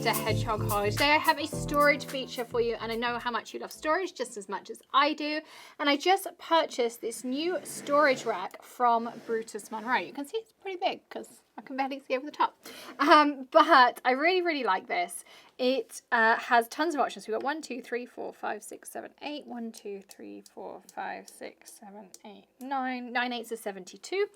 back to Hedgehog Hollow. Today I have a storage feature for you, and I know how much you love storage just as much as I do. And I just purchased this new storage rack from Brutus Monroe. You can see it's pretty big because I can barely see over the top. But I really like this. It has tons of options. We've got 1, 2, 3, 4, 5, 6, 7, 8. 1, 2, 3, 4, 5, 6, 7, 8, 9. 9 eighths is 72.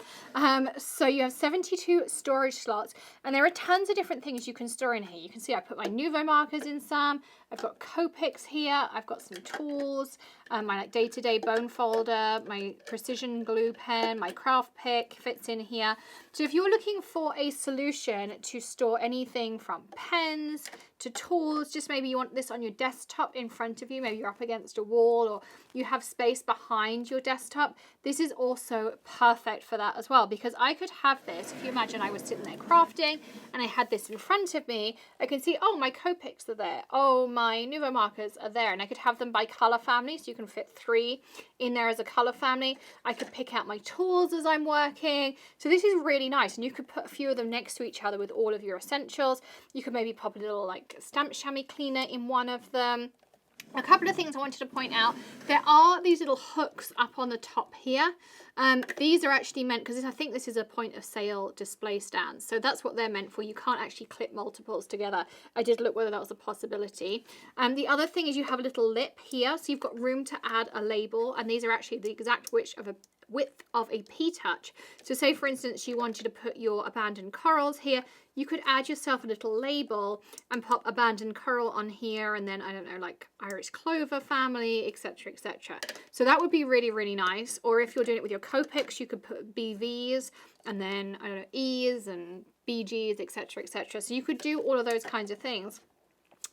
So you have 72 storage slots, and there are tons of different things you can store in here. You can see I put my Nuvo markers in some. I've got Copics here. I've got some tools, my day-to-day bone folder, my precision glue pen, my craft pick fits in here. So if you're looking for a solution to store anything from pens to tools, just maybe you want this on your desktop in front of you, maybe you're up against a wall or you have space behind your desktop, this is also perfect for that as well, because I could have this, if you imagine I was sitting there crafting and I had this in front of me, I can see, oh, my Copics are there, oh, my Nuvo markers are there, and I could have them by color family, so you can fit 3 in there as a color family. I could pick out my tools as I'm working, so this is really nice, and you could put a few of them next to each other with all of your essentials. You could maybe pop a little like stamp chamois cleaner in one of them. A couple of things I wanted to point out. There are these little hooks up on the top here. These are actually meant, because I think this is a point of sale display stand. So that's what they're meant for. You can't actually clip multiples together. I did look whether that was a possibility. The other thing is you have a little lip here. So you've got room to add a label. And these are actually the exact width of a P-touch. So say for instance you wanted to put your abandoned corals here, you could add yourself a little label and pop abandoned coral on here, and then I don't know, like Irish clover family, etc, etc. So that would be really nice. Or if you're doing it with your Copics, you could put BVs and then I don't know, E's and BGs, etc, etc. So you could do all of those kinds of things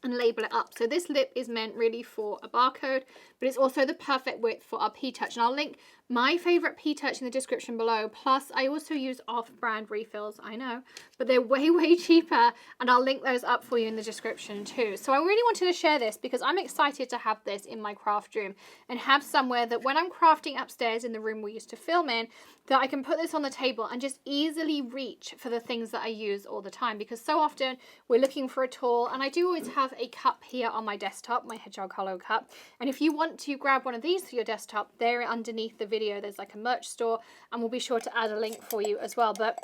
and label it up. So this lip is meant really for a barcode, but it's also the perfect width for our P-touch. And I'll link my favorite P-touch in the description below. Plus I also use off-brand refills, I know, but they're way cheaper, and I'll link those up for you in the description too. So I really wanted to share this because I'm excited to have this in my craft room and have somewhere that when I'm crafting upstairs in the room we used to film in, that I can put this on the table and just easily reach for the things that I use all the time, because so often we're looking for a tool, and I do always have a cup here on my desktop, my Hedgehog Hollow cup, and if you want to grab one of these for your desktop, there underneath the video there's like a merch store, and we'll be sure to add a link for you as well. But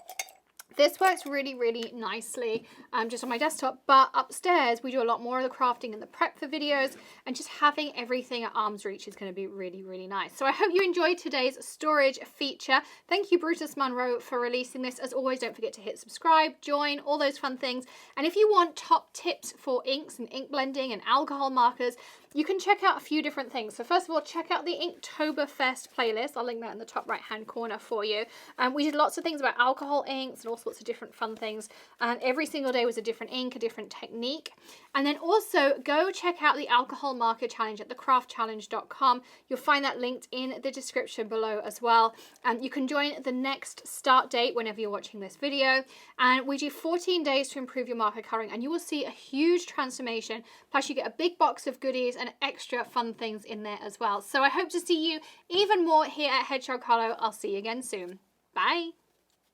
this works really nicely just on my desktop, but upstairs we do a lot more of the crafting and the prep for videos, and just having everything at arm's reach is going to be really nice. So I hope you enjoyed today's storage feature. Thank you Brutus Monroe for releasing this. As always, don't forget to hit subscribe, join, all those fun things. And if you want top tips for inks and ink blending and alcohol markers, you can check out a few different things. So first of all, check out the Inktoberfest playlist. I'll link that in the top right hand corner for you. We did lots of things about alcohol inks and all sorts of different fun things. And every single day was a different ink, a different technique. And then also go check out the alcohol marker challenge at thecraftchallenge.com. You'll find that linked in the description below as well. And you can join the next start date whenever you're watching this video. And we do 14 days to improve your marker coloring, and you will see a huge transformation. Plus you get a big box of goodies and extra fun things in there as well. So I hope to see you even more here at Hedgehog Hollow. I'll see you again soon. Bye.